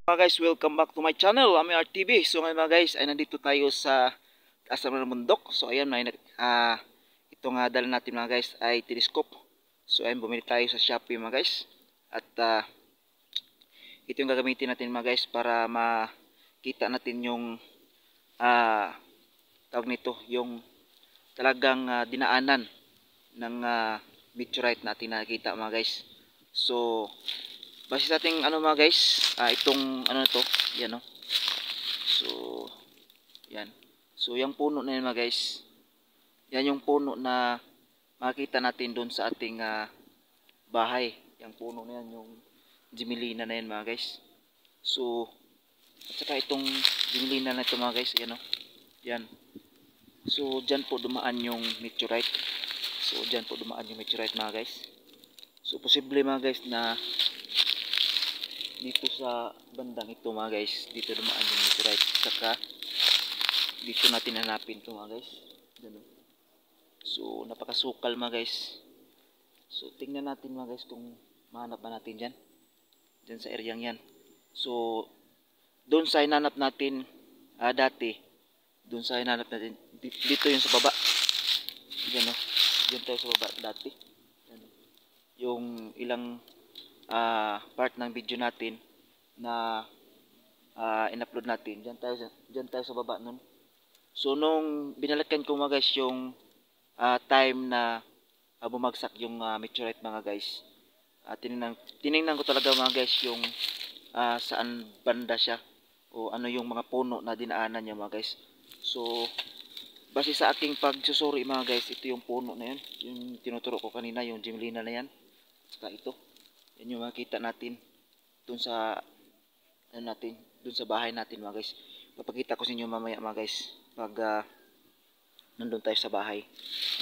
Mga guys, welcome back to my channel, Ami RTV. So ngayon mga guys, ay nandito tayo sa taas ng bundok. So ayan, ito nga dala natin mga guys ay telescope. So ayan, bumili tayo sa Shopee mga guys. At ito yung gagamitin natin mga guys para makita natin yung tawag nito, yung talagang dinaanan ng meteorite natin nakikita mga guys. So base sa ating ano mga guys, itong ano na to, yan no. So yan. So yung puno na yan mga guys, yan yung puno na makita natin doon sa ating bahay. Yung puno na yan, yung Gemelina na yan mga guys. So at saka itong Gemelina na ito mga guys, yan no. Yan. So dyan po dumaan yung meteorite. So dyan po dumaan yung meteorite mga guys. So posible mga guys na dito sa bandang ito mga guys, dito dumaan yung meteorite. Saka dito natin hanapin ito mga guys. Ganun. So napakasukal mga guys. So tingnan natin mga guys kung mahanap ba natin dyan, dyan sa areang yan. So doon sa hinanap natin dati, doon sa hinanap natin dito yung sa baba. Dyan no, dyan tayo sa baba dati. Ganun. Yung ilang part ng video natin na in-upload natin, dyan tayo sa baba nun. So nung binalikan ko mga guys yung time na bumagsak yung meteorite mga guys, tinignan ko talaga mga guys yung saan banda siya o ano yung mga puno na dinaanan niya mga guys. So base sa aking pagsusuri mga guys, ito yung puno na yan, yung tinuturo ko kanina, yung Gemelina na yan. Saka ito, yan yung makita natin dun sa ano natin, dun sa bahay natin mga guys. Papakita ko sa inyo mamaya mga guys pag nandun tayo sa bahay.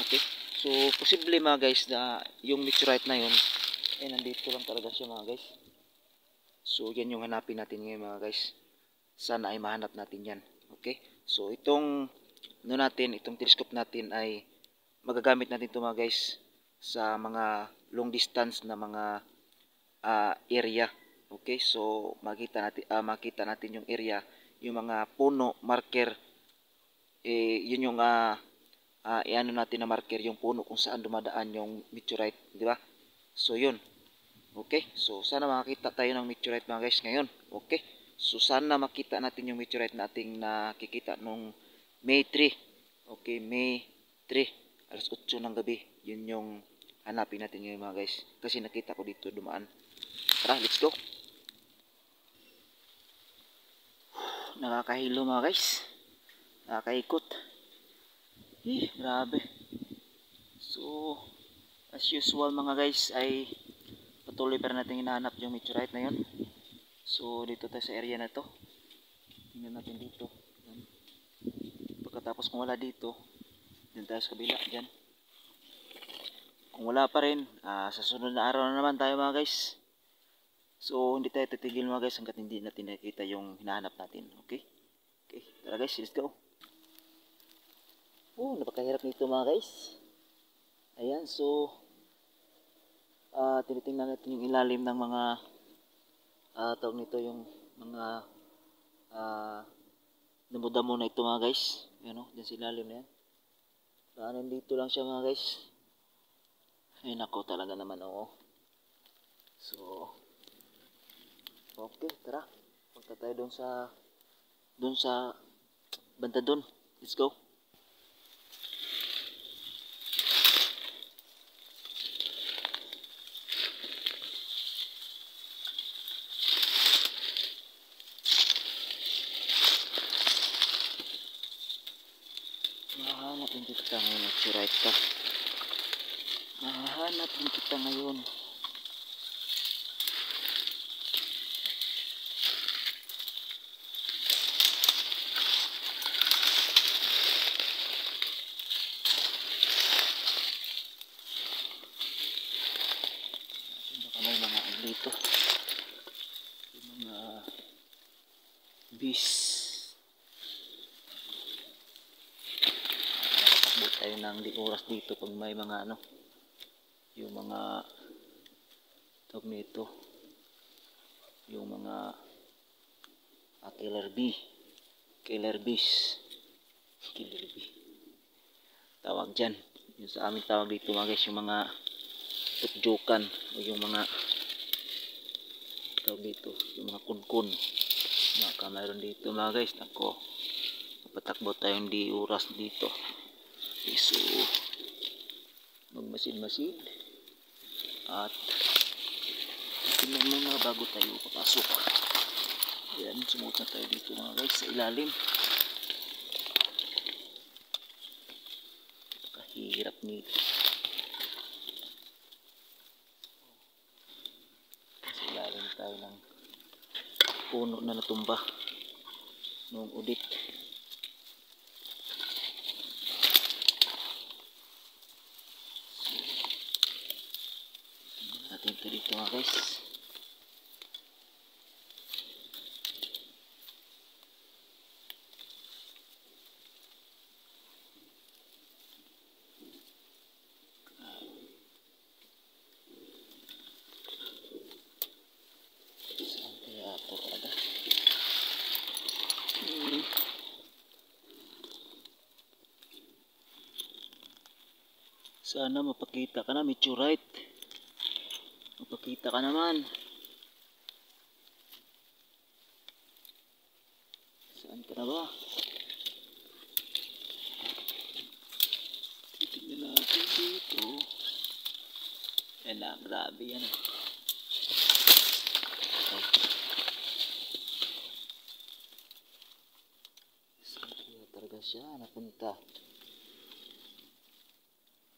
Okay, so posible mga guys na yung meteorite na yun ay nandito lang talaga siya mga guys. So yan yung hanapin natin ngayon mga guys. Sana ay mahanap natin yan. Okay, so itong ano natin, itong telescope natin ay magagamit natin ito mga guys sa mga long distance na mga area. Okay, so makita natin yung area, yung mga puno, marker, yun yung iano natin na marker, yung puno kung saan dumadaan yung meteorite, di ba? So yun. Okay, so sana makita tayo ng meteorite mga guys ngayon. Okay, so sana makita natin yung meteorite nating nakikita nung May 3. Okay, May 3, alas 8 ng gabi. Yun yung hanapin natin ngayon mga guys, kasi nakita ko dito dumaan. Tara, let's go. Nakakahilo mga guys, nakakaikot. Grabe. So as usual mga guys ay patuloy pa rin natin hinahanap yung meteorite na yun. So dito tayo sa area na to, tingnan natin dito. Pagkatapos kung wala dito, dyan tayo sa kabila, dyan. Kung wala pa rin, sa sunod na araw na naman tayo mga guys. So hindi tayo titigil mga guys hanggat hindi natin nakita yung hinahanap natin. Okay, okay, tara guys, let's go. Napakahirap nito mga guys. Ayan, so tinitingnan natin yung ilalim ng mga tawag nito, yung mga damo-damo na ito mga guys. Ayan o, dyan sa ilalim na yan. Nandito lang siya mga guys. Ay nako, talaga naman oo. So okay, tara. Punta tayo doon sa banda doon. Let's go. Mahanap din kita ngayon, meteorite ka. Mahanap din kita ngayon. May mga dito, yung mga bees. Nakatakbo tayo ng di oras dito pag may mga ano, yung mga tawag nito, yung mga Killer bee. Killer bees. Killer bee. Tawag dyan. Yung sa amin tawag dito mga guys, yung mga tutjukan o yung mga tawag dito, yung mga kunkun. Maka mayroon dito mga guys. Nako, patakbo tayong di oras dito. So magmasid-masid at tingnan muna bago tayo papasok. Ayan, sumuot na tayo dito mga guys sa ilalim. Kahirap nito. Sa ilalim tayo ng puno na natumba noong udit. Natin ito dito mga guys. Sana mapakita ka na, meteorite. Mapakita ka naman. Saan ka na ba? Titignan natin dito. Yan na, grabe yan. Saan kaya talaga siya napunta?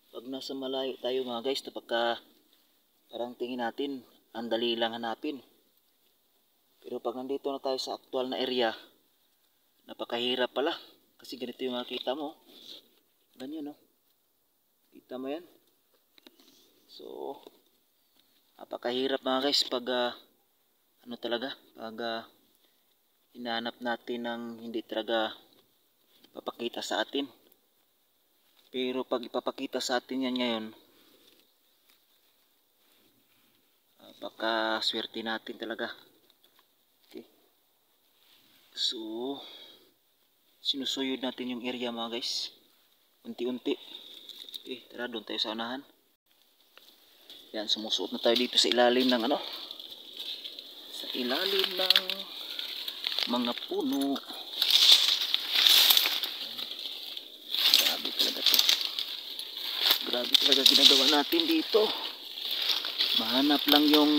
Pag nasa malayo tayo mga guys, parang tingin natin ang dali lang hanapin. Pero pag nandito na tayo sa actual na area, napakahirap pala. Kasi ganito yung makita mo. Ganyan, no? Kita mo yan? So napakahirap mga guys pag pag hinahanap natin ng hindi talaga papakita sa atin. Pero pag ipapakita sa atin yan ngayon, baka swerte natin talaga. Okay. So sinusuyod natin yung area mga guys, unti-unti. Okay, tara doon tayo sa unahan. Yan, sumusuot na tayo dito sa ilalim ng sa ilalim ng mga puno. Grabe talaga to. Grabe talaga ginagawa natin dito. Mahanap lang yung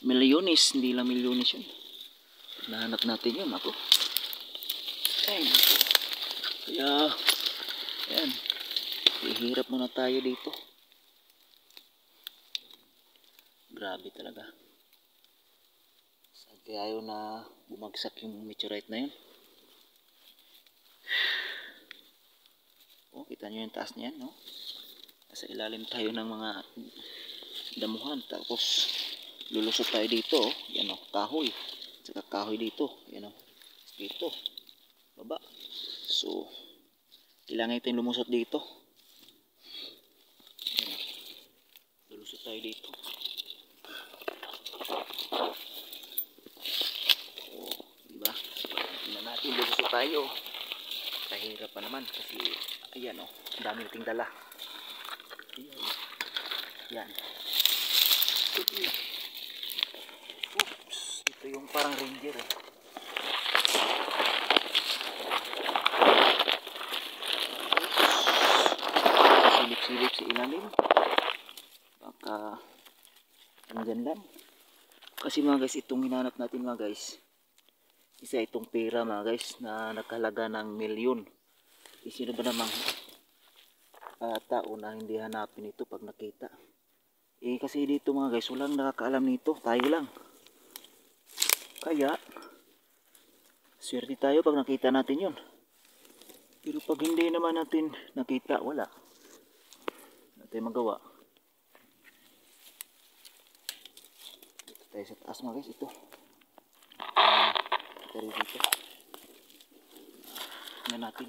milyones, hindi lang milyones yun. Nahanap natin yun ako. Ay, kaya yan, hirap muna tayo dito. Grabe talaga. Sabi ayaw na bumagsak yung meteorite na yun. Oh, kita nyo yung taas niyan, no? Sa ilalim tayo ng mga damuhan. Tapos lulusot tayo dito, oh. Yan, oh, kahoy. Saka kahoy dito. Yan, oh. Dito. Baba. So kailangan natin lumusot dito. Yan, oh. Lulusot tayo dito. Oh, diba? Tingnan natin, lulusot tayo. Kahirap pa naman kasi ayan, oh, dami nating dala. Ayan. Yan. Oops, ito yung parang ranger, eh. Silip-silip sa ilalim. Baka andyan lang. Kasi mga guys, itong hinanap natin mga guys, isa itong pera mga guys na nakahalaga ng milyon. Sino ba namang tao na hindi hanapin ito pag nakita? Kasi dito mga guys, walang nakakaalam nito, tayo lang. Kaya swerte tayo pag nakita natin yun. Pero pag hindi naman natin nakita, wala natin magawa. Dito tayo sa taas mga guys, ito. Ito rin dito. Tingnan natin.